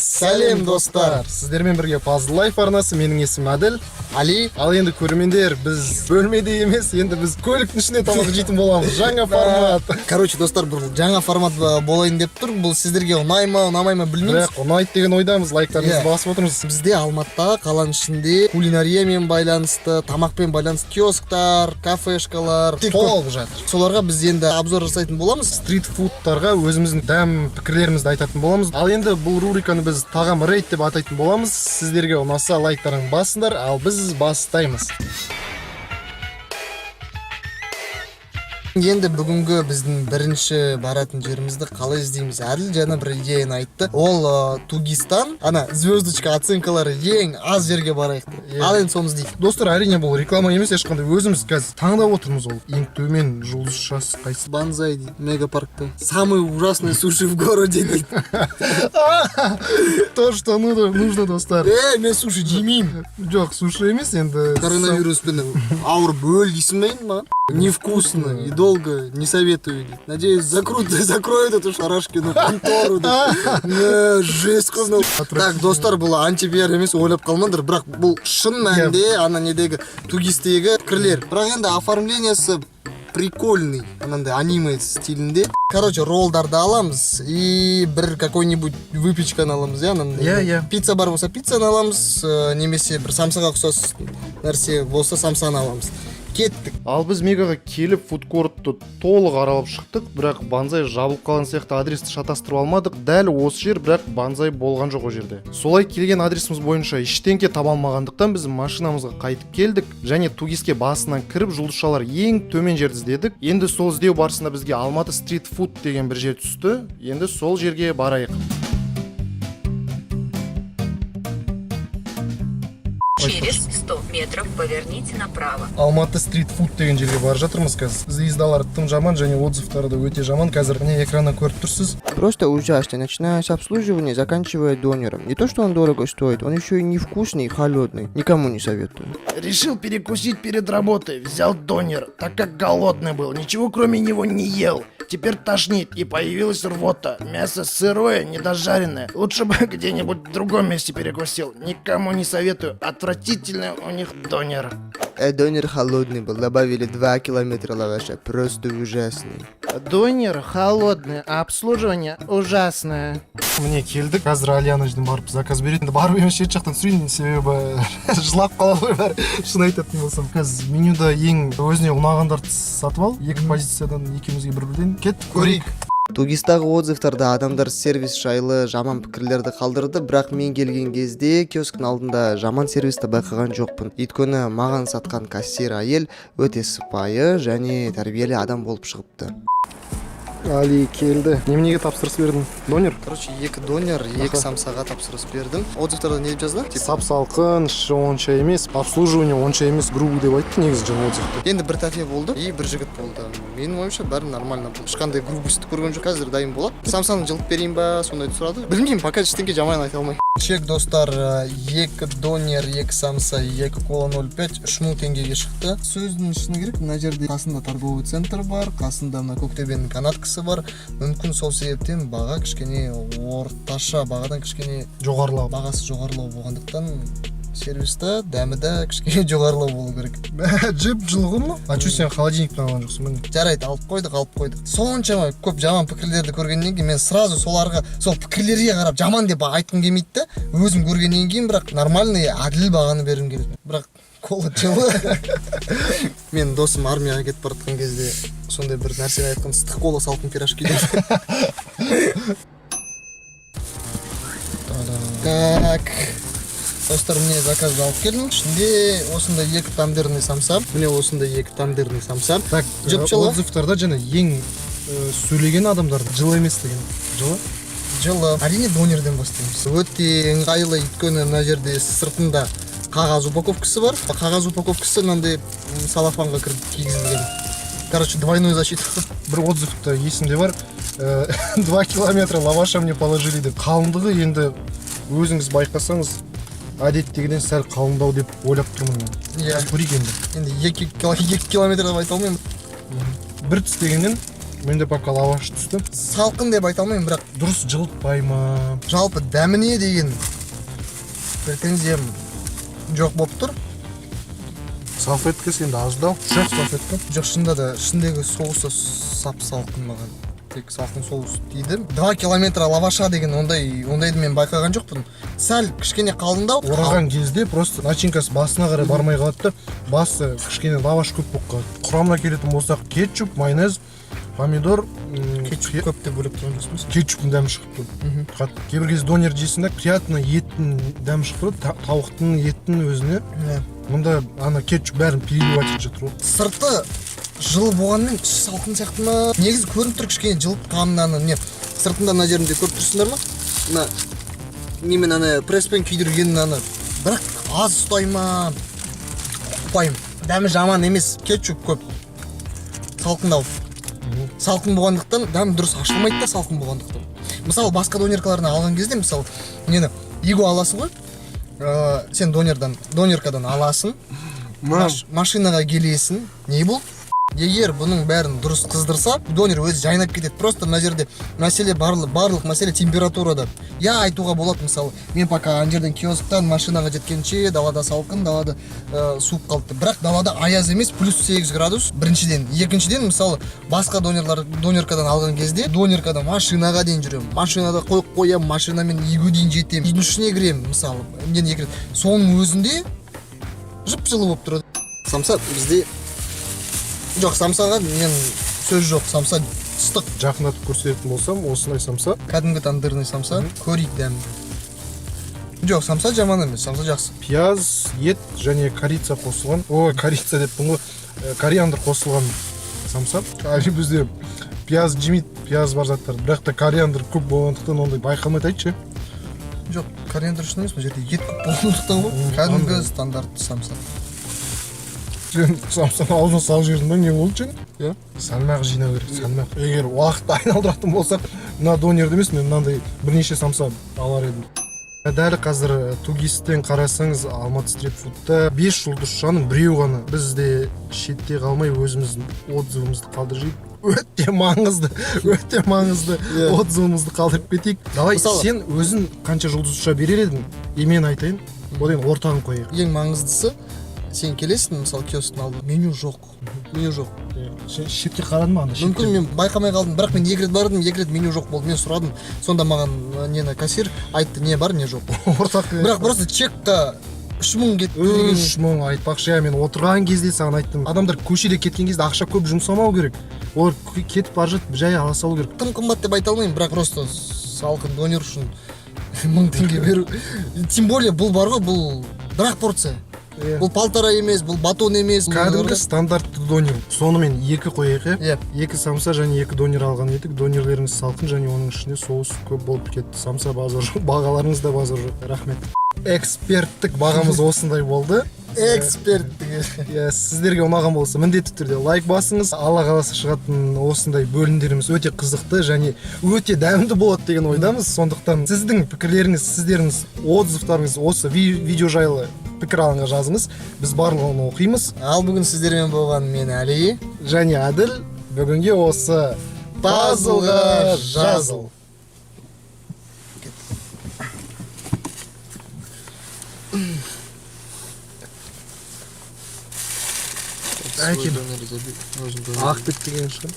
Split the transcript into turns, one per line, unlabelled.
Сәлем достар. Сіздермен бірге Puzzle Life арнасы. Менің есімім Әділ, Али. Ал енді көрермендер, біз бөлмеде емес, енді біз көліктің ішінде тамақ жейтін боламыз. Жаңа формат.
Короче, достар, бұл жаңа формат болайын деп тұр. Бұл сіздерге ұнай ма, ұнамай ма білмейміз.
Бірақ ұнайды деген ойдамыз, лайктарыңызды басып отырмыз.
Бізде Алматыда қаланың ішінде кулинариямен байланысты, тамақпен байланысты киосктар, кафешкалар
толып жатыр.
Соларға біз енді обзор жасайтын боламыз.
Стрит-фудтарға өзіміздің дәм пікірлерімізді айтатын боламыз. Ал енді бұл рубриканы біз тағам рейд деп атайтын боламыз. Сіздерге ұнаса лайктарың басыңдар, ал біз бастаймыз.
Енді бүгінгі біздің бірінші баратын жерімізді қалай іздейміз? Әділ жаңа бір идеяны айтты. Ол Тугистан. Ана звездочка оценкалары ең аз жерге барайық. Ал енді соны іздейік.
Достар, әрине бұл реклама емес, ешқандай өзіміз қазір таңдап отырмыз ол. Ең төмен жұлдызшасы қайсы?
Банзай дейді, мегапаркта. Самый ужасный суши в городе дейді.
То, что нужно, достар.
Мен суши жемеймін.
Жоқ, суши емес, енді
Коронавируспен ауырып өл дейсің ба енді маған? Невкусно и долго не советую. Надеюсь, закроют эту Шарашкину контору. Жесть қылды. Так, достар, бұл антипиар емес, ойлап қалмаңдар. Бірақ бұл шын мәнінде ана недегі тугистегі пікірлер. Бірақ енді оформлениясы прикольный, анандай аниме стилінде. Короче, роллдарды аламыз и бір какой-нибудь выпечканы аламыз,
иә?
Пицца бар болса пиццаны аламыз, немесе бір самсаға ұқсас нәрсе болса самсаны аламыз. Кеттік.
Ал біз Мегаға келіп фудкортты толық аралап шықтық, бірақ Банзай жабылып қалған сияқты адресті шатастырып алмадық. Дәл осы жер, бірақ Банзай болған жоқ о жерде. Солай келген адресіміз бойынша ештеңке таба алмағандықтан біз машинамызға қайтып келдік және Тугиске басынан кіріп жұлдызшалар ең төмен жерді іздедік. Енді сол іздеу барысында бізге Алматы стрит фуд деген бір жер түсті. Енді сол жерге барайық.
Через 100 метров поверните направо.
Алматы стрит-фуд деген жерге бара жатырмыз қазір. Звездалар тым жаман және отзывтары да өте жаман. Қазір міне экраннан көріп тұрсыз.
Просто ужасно, начиная с обслуживания, заканчивая донером. Не то, что он дорого стоит, он еще и невкусный и холодный. Никому не советую.
Решил перекусить перед работой, взял донер, так как голодный был, ничего кроме него не ел. Теперь тошнит и появилась рвота. Мясо сырое, недожаренное. Лучше бы где-нибудь в другом месте перекусил. Никому не советую. Отвратительный у них донер.
Донер холодный был, добавили 2 километра лаваша. Просто ужасный.
Донер холодный, а обслуживание ужасное.
Міне келдік. Қазір Алияныждың барып заказ беретін. Барып емес шет жақтан түсірейін, себебі жылап қалады бәрі. Шын айтатын болсам. Қазір менюда ең өзіне ұнағандарды сатып ал. Екі позициядан екеумізге бір-бірден кеттік, көрейік.
Тугистағы отзывтарда адамдар сервис жайлы жаман пікірлерді қалдырды, бірақ мен келген кезде киосктың алдында жаман сервисті байқаған жоқпын. Өйткені маған сатқан кассир әйел өте сыпайы және тәрбиелі адам болып шығыпты.
Али келді. Неменеге тапсырыс бердің? Донер?
Короче, 2 донер, 2 самсаға тапсырыс бердім. Отзывтарда не деп жазды?
Сап-салқын, іші онша емес, обслуживание онша емес, грубый деп айтты негізі жаңа отзывты.
Енді бір тәте болды и бір жігіт болды. Менің ойымша бәрі нормально болды. Ешқандай грубость көрген жоқ. Қазір дайын болады. Самсаны жылып берейін ба, сондайды сұрады. Білмеймін, пока ештеңке жаман айта алмаймын. Чек, достар, 2 донер, 2 самса, 2 кола 0,5, 3000 теңгеге шықты. Сөздің ішіне керек, мына жерде қасында торговый центр бар, қасында мына Көктөбенің канаткасы бар. Мүмкін сол себептен баға кішкене орташа бағадан кішкене
Жоғарылау.
бағасы жоғарылау болғандықтан сервисті, дәмі кішкене жоғарылау болу керек.
Жеп жылғы ма? А чё сен холодильниктен алған жоқсың міне?
Жарайды, алып қойдық. Соншама көп жаман пікірлерді көргеннен кейін мен сразу соларға, сол пікірлерге қарап жаман деп айтқым келмейді да. Өзім көргеннен кейін бірақ нормальный, әділ бағаны бергім келеді. Бірақ кола жылы. Мен досым армияға кетіп баратқан кезде сондай бір нәрсені айтқан, ыстық кола салқын пирожки деп. Так. Достар, міне заказды алып келдім. Ішінде осындай 2 тандырный самса. Міне осындай 2 тандырный самса.
Так, отзывтарда жаңа ең сөйлеген адамдар жылы емес деген.
Жылы. Әрине донерден бастаймыз. Өте ыңғайлы, өйткені мына жерде сыртында қағаз упаковкасы бар. Қағаз упаковкасы мынандай салафанға кигізілген. Короче, двойной защита.
Бір отзывта есімде бар. 2 километра лаваша мне положили деп. Қалыңдығы енді өзіңіз байқасаңыз әдеттегіден сәл қалыңдау деп ойлап тұрмын мен.
Иә.
Көрейік енді.
Енді 2 километр деп айта алмаймын.
Бір тістегеннен менде пока лаваш түсті.
Салқын деп айта алмаймын, бірақ
Дұрыс жылытпай ма?
жалпы дәміне деген претензиям жоқ болып тұр.
Салфетка сенде аздау. Жоқ салфетка.
Жоқ, шынында да ішіндегі соусы сап салқын маған. Тек салқын соус дейді. 2 километр лаваша деген ондайды мен байқаған жоқпын. Сәл кішкене қалыңдау.
Ораған кезде просто начинкасы басына қарай бармай қалады да, басы кішкене лаваш көп болып қалады. Құрамына келетін болсақ, кетчуп, майонез, помидор,
Кетчуп көп деп бөлек тұрған жоқсыз.
кетчуптың дәмі шығып тұр. Қатты. Кейбір кезде донер жейсің да, приятно еттің дәмі шығып тұр, тауықтың еттің өзіне. Мұнда ана кетчуп бәрін переливать етіп жатыр ғой.
Сырты жылы болғанмен іші салқын сияқты ма? Негізі көрініп тұр кішкене жылытқанын, не сыртында мына жерінде көріп тұрсыңдар ма? Мына немен ана пресспен күйдіргенін ана, бірақ аз ұстай ма? Ұқпаймын. Дәмі жаман емес, кетчуп көп. Салқындау. Салқын болғандықтан дәм дұрыс ашылмайды да, салқын болғандықтан. Мысалы басқа донеркаларына алған кезде, мысалы нені иго аласың ғой, сен донеркадан аласың, машинаға келесің, не бұл? Егер бұның бәрін дұрыс қыздырса, донер өзі жайнап кетеді. Просто мына жерде мәселе барлық мәселе температурада. Я айтуға болады, мысалы, мен пока ана жерден киосктан машинаға жеткенше далада салқын, далада суып қалды. Бірақ далада аяз емес, +8 градус. Біріншіден, екіншіден, мысалы, басқа донеркадан алған кезде, донеркадан машинаға дейін жүремін. Машинада қоям, машинамен иго дейін жетем. Үйдің ішіне кіремін, мысалы, соның өзінде жып-жылы болып тұрады. Самса бізде жоқ, самсаға мен сөз жоқ, самса ыстық.
Жақындатып көрсететін болсам, осындай самса.
Кәдімгі тандырный самса, көрейік дәмді. Жоқ, самса жаман емес, самса жақсы.
Пияз, ет және корица қосылған. Корица деппін ғой. Кориандр қосылған самса. Бізде пияз жемейді, пияз бар заттар. Бірақ та кориандр көп болғандықтан ондай байқамайды айтшы.
Жоқ, кориандр үшін емес, бұл жерде ет көп болғандықтан ғой. Кәдімгі стандартты самса.
Сен самсаны аузына салып жібердің ба, не болды сен? Салмақ жинау керек, салмақ. Егер уақытты айналдыратын болсақ, мына донерді емес, мен мынандай бірнеше самса алар едім. Дәл қазір тугистен қарасаңыз, Алматы стритфудта 5 жұлдыз жаным біреу ғана. Біз де шетте қалмай өзіміздің отзывымызды қалдырып, өте маңызды отзывымызды қалдырып кетейік. Давай, сен өзің қанша жұлдыз ұша берер едің? Мен айтайын, одан ортағын қояйық.
Ең маңыздысы, сен келесің, мысалы, киосктың алдына, меню жоқ.
Сен шетке қарадың ма?
Мүмкін мен байқамай қалдым, бірақ мен 2 рет бардым, 2 рет меню жоқ болды. Мен сұрадым, сонда маған нені кассир айтты, не бар, не жоқ. Бірақ просто чекқа 3000 кетті.
3000 айтпақшы, мен отырған кезде саған айттым. Адамдар көшеде кеткен кезде ақша көп жұмсамау керек. Олар кетіп бара жатып жай ала салу керек.
Тым қымбат деп айта алмаймын, бірақ просто салқын донер үшін 1000 теңге беру. Тем более бұл бар ғой, бұл бір-ақ порция. Бұл полтора емес, бұл батон емес.
Кәдімгі стандартты донер. Сонымен 2 қояйық, 2 самса және 2 донер алған едік. Донерлеріңіз салқын және оның ішінде соус көп болып кетті. Самса базар жоқ, бағаларыңыз да базар жоқ. Рахмет. Эксперттік бағамыз осындай болды.
Эксперттік.
Сіздерге ұнаған болса, міндетті түрде лайк басыңыз. Алла қаласа шығатын осындай бөлімдеріміз өте қызықты және өте дәмді болады деген ойдамыз. Сондықтан сіздің пікірлеріңіз, сіздеріңіз, отзывтарыңыз осы видео жайлы пікір алаңға жазыңыз. Біз барлығын оқимыз.
Ал бүгін сіздермен болған мен Әли
және Әділ. Бүгінге осы пазлға жазыл. Ақ бет деген шығар.